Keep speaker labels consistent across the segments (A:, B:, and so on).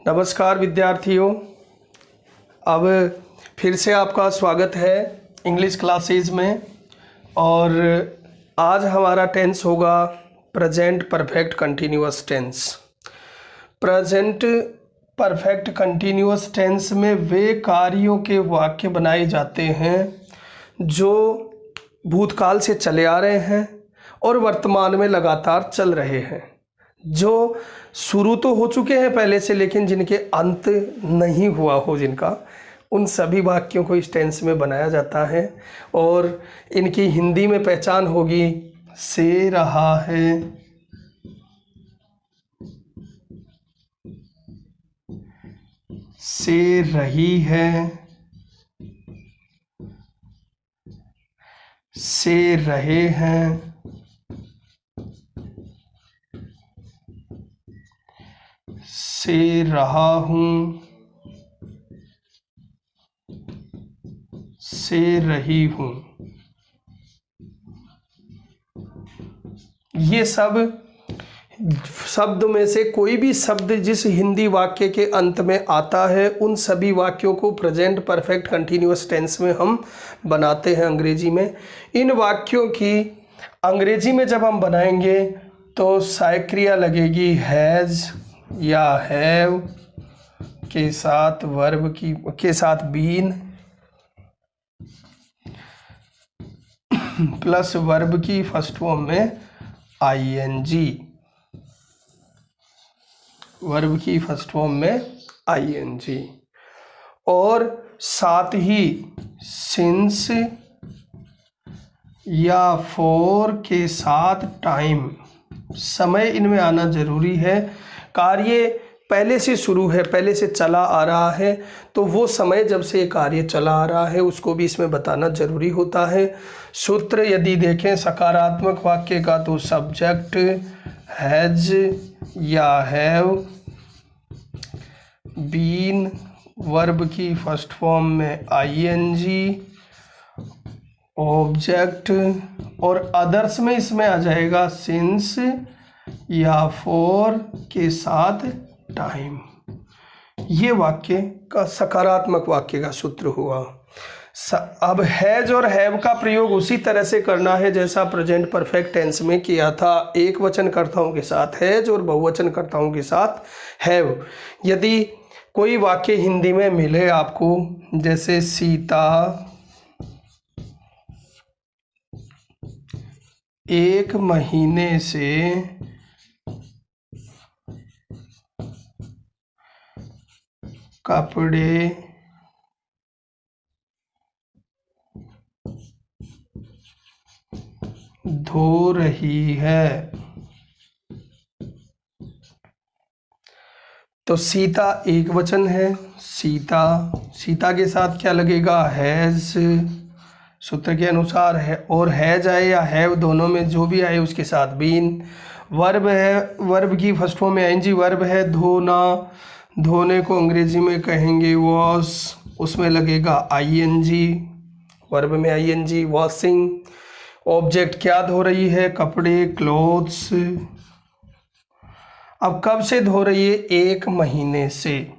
A: नमस्कार विद्यार्थियों, अब फिर से आपका स्वागत है इंग्लिश क्लासेस में। और आज हमारा टेंस होगा present perfect continuous tense. Present perfect continuous tense में वे कार्यों के वाक्य बनाए जाते हैं जो भूतकाल से चले आ रहे हैं और वर्तमान में लगातार चल रहे हैं, जो शुरू तो हो चुके हैं पहले से लेकिन जिनके अंत नहीं हुआ हो जिनका, उन सभी वाक्यों को इस टेंस में बनाया जाता है। और इनकी हिंदी में पहचान होगी से रहा है, से रही है, से रहे हैं, से रहा हूँ, से रही हूँ। ये सब शब्द में से कोई भी शब्द जिस हिंदी वाक्य के अंत में आता है उन सभी वाक्यों को प्रेजेंट परफेक्ट कंटिन्यूअस टेंस में हम बनाते हैं अंग्रेजी में। इन वाक्यों की अंग्रेजी में जब हम बनाएंगे तो सहायक्रिया लगेगी हैज़ या हैव के साथ वर्ब की के साथ बीन प्लस वर्ब की फर्स्ट फॉर्म में आईएनजी, वर्ब की फर्स्ट फॉर्म में आईएनजी, और साथ ही सिंस या फॉर के साथ टाइम, समय इनमें आना जरूरी है। कार्य पहले से शुरू है, पहले से चला आ रहा है, तो वो समय जब से कार्य चला आ रहा है उसको भी इसमें बताना जरूरी होता है। सूत्र यदि देखें सकारात्मक वाक्य का तो सब्जेक्ट हैज या हैव, बीन वर्ब की फर्स्ट फॉर्म में आईएनजी, ऑब्जेक्ट, और अदर्स में इसमें आ जाएगा सिंस या फॉर के साथ टाइम। ये वाक्य का सकारात्मक वाक्य का सूत्र हुआ। अब हैज और हैव का प्रयोग उसी तरह से करना है जैसा प्रेजेंट परफेक्ट टेंस में किया था, एक वचनकर्ताओं के साथ हैज और बहुवचनकर्ताओं के साथ हैव। यदि कोई वाक्य हिंदी में मिले आपको, जैसे सीता 1 महीने से कपड़े धो रही है, तो सीता एक वचन है, सीता के साथ क्या लगेगा हैज, सूत्र के अनुसार है, और हैज आए या हैव दोनों में जो भी आए उसके साथ बीन। वर्ब है, वर्ब की फर्स्ट फॉर्म में आईएनजी वर्ब है, धोना, धोने को अंग्रेजी में कहेंगे वॉश, उसमें लगेगा आईएनजी, वर्ब में आईएनजी, वॉशिंग। ऑब्जेक्ट क्या धो रही है, कपड़े, क्लोथ्स। अब कब से धो रही है, 1 महीने से।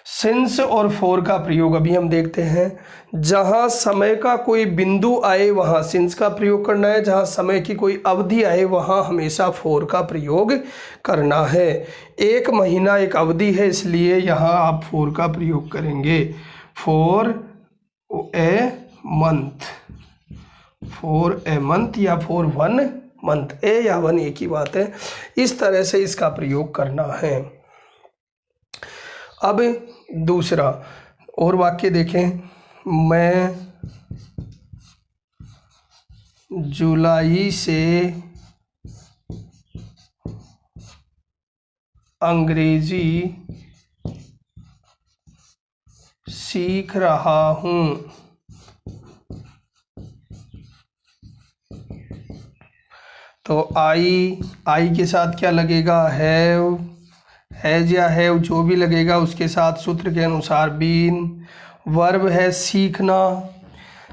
A: सिंस और फॉर का प्रयोग अभी हम देखते हैं। जहां समय का कोई बिंदु आए वहां सिंस का प्रयोग करना है, जहां समय की कोई अवधि आए वहां हमेशा फॉर का प्रयोग करना है। 1 महीना एक अवधि है, इसलिए यहां आप फॉर का प्रयोग करेंगे, for a month, for a month या फॉर 1 मंथ, ए या 1 एक ही बात है। इस तरह से इसका प्रयोग करना है। अब दूसरा और वाक्य देखें, मैं जुलाई से अंग्रेजी सीख रहा हूँ, तो आई के साथ क्या लगेगा हैव, हैज या हैव जो भी लगेगा उसके साथ सूत्र के अनुसार बीन। वर्ब है सीखना,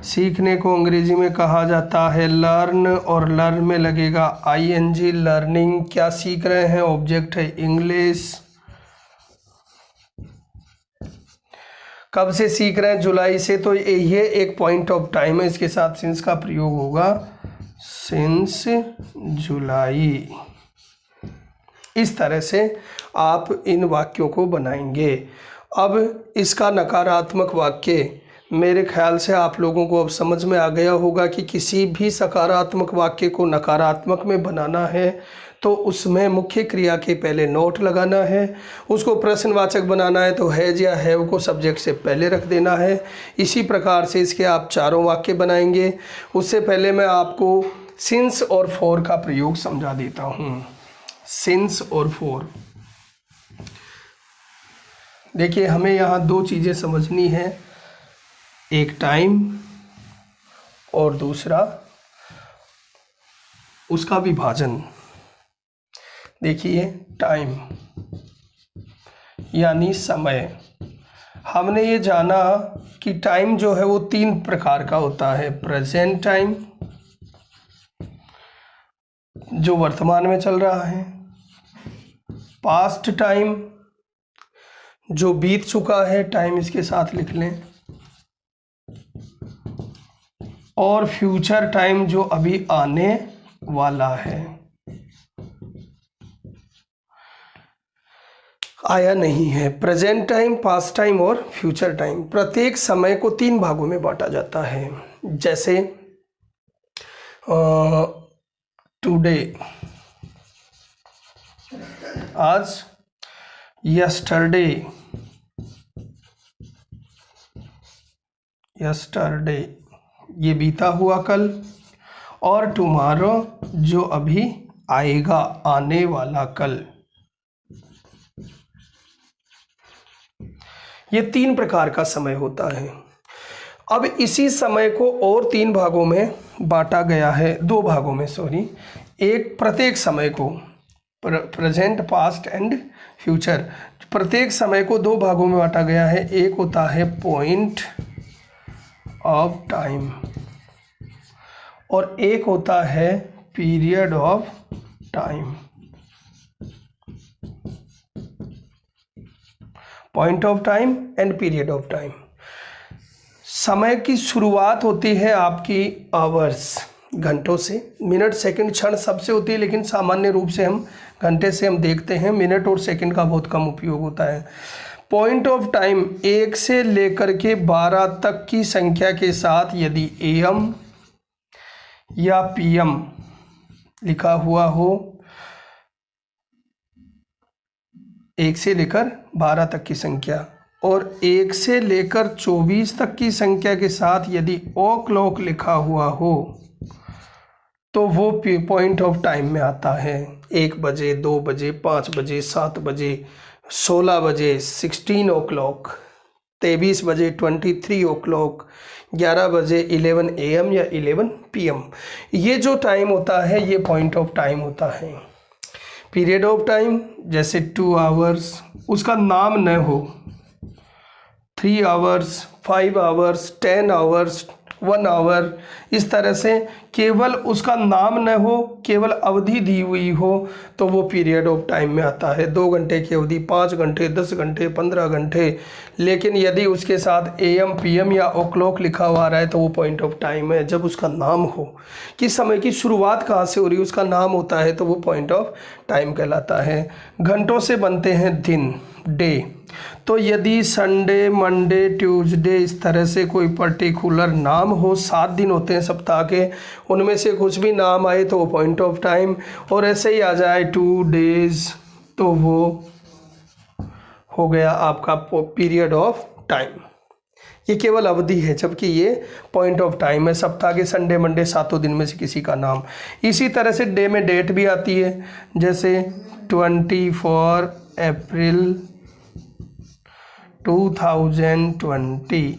A: सीखने को अंग्रेजी में कहा जाता है लर्न, और लर्न में लगेगा आईएनजी, लर्निंग। क्या सीख रहे हैं, ऑब्जेक्ट है इंग्लिश। कब से सीख रहे हैं? जुलाई से। तो ये एक पॉइंट ऑफ टाइम है, इसके साथ सिंस का प्रयोग होगा, सिंस जुलाई। इस तरह से आप इन वाक्यों को बनाएंगे। अब इसका नकारात्मक वाक्य, मेरे ख्याल से आप लोगों को अब समझ में आ गया होगा कि किसी भी सकारात्मक वाक्य को नकारात्मक में बनाना है तो उसमें मुख्य क्रिया के पहले नोट लगाना है। उसको प्रश्नवाचक बनाना है तो हैज या हैव को सब्जेक्ट से पहले रख देना है। इसी प्रकार से इसके आप चारों वाक्य बनाएंगे। उससे पहले मैं आपको सिंस और फॉर का प्रयोग समझा देता हूँ। सिंस और फॉर, देखिए हमें यहाँ दो चीज़ें समझनी है, एक टाइम और दूसरा उसका विभाजन। देखिए टाइम यानी समय। हमने ये जाना कि टाइम जो है वो तीन प्रकार का होता है। प्रेजेंट टाइम जो वर्तमान में चल रहा है, पास्ट टाइम जो बीत चुका है, टाइम इसके साथ लिख लें, और फ्यूचर टाइम जो अभी आने वाला है, आया नहीं है। प्रेजेंट टाइम, पास्ट टाइम और फ्यूचर टाइम। प्रत्येक समय को तीन भागों में बांटा जाता है। जैसे टुडे, आज, यस्टरडे, यस्टरडे ये बीता हुआ कल, और टुमारो जो अभी आएगा, आने वाला कल। ये तीन प्रकार का समय होता है। अब इसी समय को और तीन भागों में बांटा गया है, दो भागों में सॉरी। एक प्रत्येक समय को, प्रेजेंट, पास्ट एंड फ्यूचर, प्रत्येक समय को दो भागों में बांटा गया है। एक होता है पॉइंट ऑफ टाइम और एक होता है period of time. Point of time and period of time. समय की शुरुआत होती है आपकी आवर्स, घंटों से। मिनट, सेकंड, क्षण सबसे होती है, लेकिन सामान्य रूप से हम घंटे से हम देखते हैं। मिनट और सेकंड का बहुत कम उपयोग होता है। पॉइंट ऑफ टाइम 1 से लेकर के 12 तक की संख्या के साथ यदि एएम या पीएम लिखा हुआ हो, 1 से लेकर 12 तक की संख्या, और 1 से लेकर 24 तक की संख्या के साथ यदि ओ क्लॉक लिखा हुआ हो तो वो पॉइंट ऑफ टाइम में आता है। 1 बजे, 2 बजे, 5 बजे, 7 बजे, 16 बजे, 16 ओ क्लॉक, 23 बजे, 23 ओ क्लॉक, 11 बजे, 11 AM या 11 PM। ये जो टाइम होता है ये पॉइंट ऑफ टाइम होता है। पीरियड ऑफ टाइम जैसे 2 आवर्स, उसका नाम न हो, 3 आवर्स, 5 आवर्स, 10 आवर्स, 1 आवर, इस तरह से केवल उसका नाम न हो, केवल अवधि दी हुई हो तो वो पीरियड ऑफ टाइम में आता है। 2 घंटे की अवधि, 5 घंटे, 10 घंटे, 15 घंटे। लेकिन यदि उसके साथ AM, PM या ओ क्लॉक लिखा हुआ रहा है तो वो पॉइंट ऑफ टाइम है। जब उसका नाम हो कि समय की शुरुआत कहाँ से हो रही है, उसका नाम होता है तो वो पॉइंट ऑफ टाइम कहलाता है। घंटों से बनते हैं दिन, डे। तो यदि संडे, मंडे, ट्यूसडे इस तरह से कोई पर्टिकुलर नाम हो, 7 दिन होते हैं सप्ताह के, उनमें से कुछ भी नाम आए तो वो पॉइंट ऑफ टाइम। और ऐसे ही आ जाए 2 डेज तो वो हो गया आपका पीरियड ऑफ टाइम। ये केवल अवधि है, जबकि ये पॉइंट ऑफ टाइम है। सप्ताह के संडे, मंडे, 7 दिन में से किसी का नाम। इसी तरह से डे में डेट भी आती है, जैसे 24 अप्रैल 2020।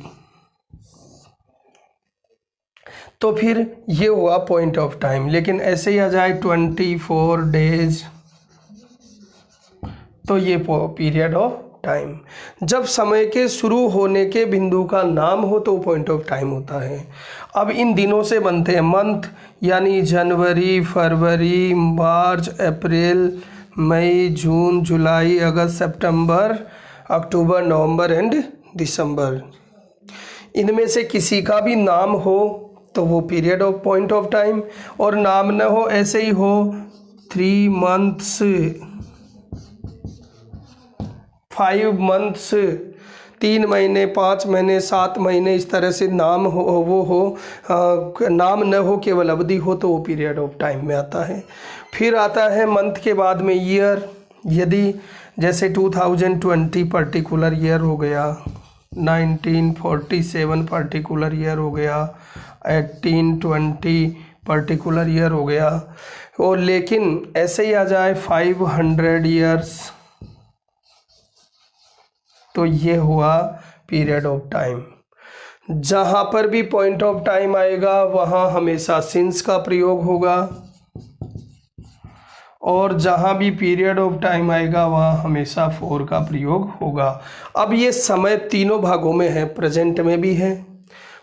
A: तो फिर ये हुआ पॉइंट ऑफ टाइम। लेकिन ऐसे ही आ जाए 24 डेज तो ये पीरियड ऑफ टाइम। जब समय के शुरू होने के बिंदु का नाम हो तो पॉइंट ऑफ टाइम होता है। अब इन दिनों से बनते हैं मंथ, यानी जनवरी, फरवरी, मार्च, अप्रैल, मई, जून, जुलाई, अगस्त, सितंबर, अक्टूबर, नवंबर एंड दिसंबर। इनमें से किसी का भी नाम हो तो वो period of point of time, और नाम न हो ऐसे ही हो 3 months 5 months 3 महीने 5 महीने 7 महीने, इस तरह से नाम हो वो हो नाम न हो केवल अवधि हो तो वो पीरियड ऑफ टाइम में आता है। फिर आता है मंथ के बाद में ईयर। यदि जैसे 2020 पर्टिकुलर ईयर हो गया, 1947 पर्टिकुलर ईयर हो गया, 1820 पर्टिकुलर ईयर हो गया, और लेकिन ऐसे ही आ जाए 500 ईयर्स, तो ये हुआ पीरियड ऑफ टाइम। जहाँ पर भी पॉइंट ऑफ टाइम आएगा वहाँ हमेशा सिंस का प्रयोग होगा, और जहाँ भी पीरियड ऑफ टाइम आएगा वहाँ हमेशा फॉर का प्रयोग होगा। अब ये समय तीनों भागों में है, प्रेजेंट में भी है,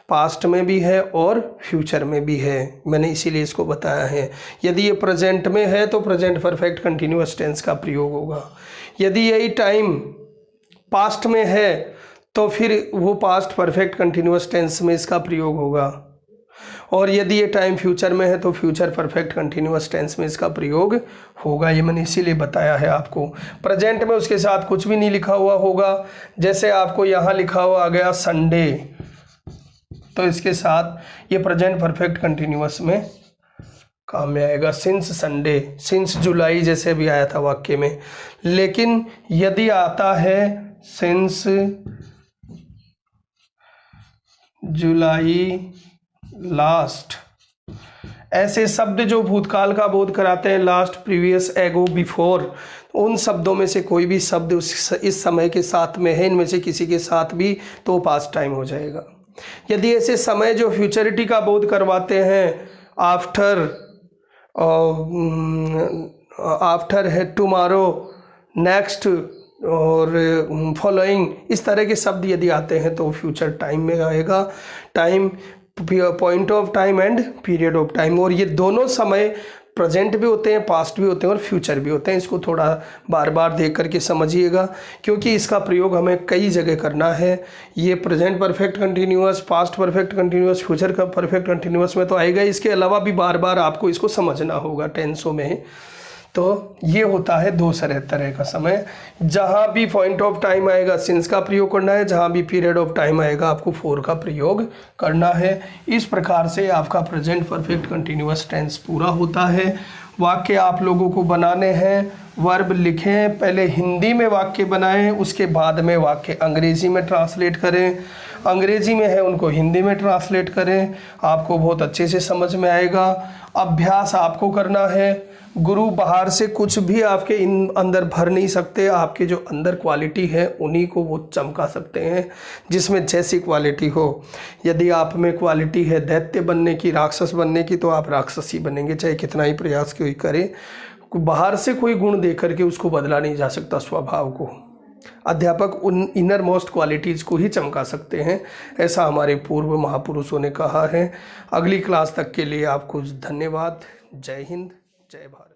A: पास्ट में भी है और फ्यूचर में भी है। मैंने इसीलिए इसको बताया है। यदि ये प्रेजेंट में है तो प्रेजेंट परफेक्ट कंटिन्यूअस टेंस का प्रयोग होगा। यदि यही टाइम पास्ट में है तो फिर वो पास्ट परफेक्ट कंटिन्यूअस टेंस में इसका प्रयोग होगा, और यदि ये टाइम फ्यूचर में है तो फ्यूचर परफेक्ट कंटिन्यूअस टेंस में इसका प्रयोग होगा। ये मैंने इसीलिए बताया है आपको। प्रेजेंट में उसके साथ कुछ भी नहीं लिखा हुआ होगा। जैसे आपको यहाँ लिखा हुआ आ गया संडे, तो इसके साथ ये प्रेजेंट परफेक्ट कंटिन्यूअस में काम में आएगा। सिंस संडे, सिंस जुलाई जैसे भी आया था वाक्य में। लेकिन यदि आता है सिंस जुलाई लास्ट, ऐसे शब्द जो भूतकाल का बोध कराते हैं, लास्ट, प्रीवियस, एगो, बिफोर, उन शब्दों में से कोई भी शब्द इस समय के साथ में है, इनमें से किसी के साथ भी, तो पास्ट टाइम हो जाएगा। यदि ऐसे समय जो फ्यूचरिटी का बोध करवाते हैं, आफ्टर है, टुमारो, नेक्स्ट और फॉलोइंग, इस तरह के शब्द यदि आते हैं तो फ्यूचर टाइम में आएगा। Time, point of time and period of time, और ये दोनों समय प्रेजेंट भी होते हैं, पास्ट भी होते हैं और फ्यूचर भी होते हैं। इसको थोड़ा बार बार देख करके समझिएगा, क्योंकि इसका प्रयोग हमें कई जगह करना है। ये present perfect continuous, past perfect continuous, future का परफेक्ट कंटिन्यूअस में तो आएगा, इसके अलावा भी बार बार आपको इसको समझना होगा टेंसों में। तो ये होता है दो तरह का समय। जहाँ भी पॉइंट ऑफ टाइम आएगा सिंस का प्रयोग करना है, जहाँ भी पीरियड ऑफ टाइम आएगा आपको फॉर का प्रयोग करना है। इस प्रकार से आपका प्रेजेंट परफेक्ट कंटिन्यूअस टेंस पूरा होता है। वाक्य आप लोगों को बनाने हैं, वर्ब लिखें, पहले हिंदी में वाक्य बनाएं, उसके बाद में वाक्य अंग्रेजी में ट्रांसलेट करें। अंग्रेजी में है उनको हिंदी में ट्रांसलेट करें, आपको बहुत अच्छे से समझ में आएगा। अभ्यास आपको करना है। गुरु बाहर से कुछ भी आपके अंदर भर नहीं सकते। आपके जो अंदर क्वालिटी है उन्हीं को वो चमका सकते हैं, जिसमें जैसी क्वालिटी हो। यदि आप में क्वालिटी है दैत्य बनने की, राक्षस बनने की, तो आप राक्षस ही बनेंगे, चाहे कितना ही प्रयास कोई करे। बाहर से कोई गुण दे करके उसको बदला नहीं जा सकता स्वभाव को। अध्यापक उन इनर मोस्ट क्वालिटीज़ को ही चमका सकते हैं, ऐसा हमारे पूर्व महापुरुषों ने कहा है। अगली क्लास तक के लिए आपको धन्यवाद। जय हिंद, जय भारत।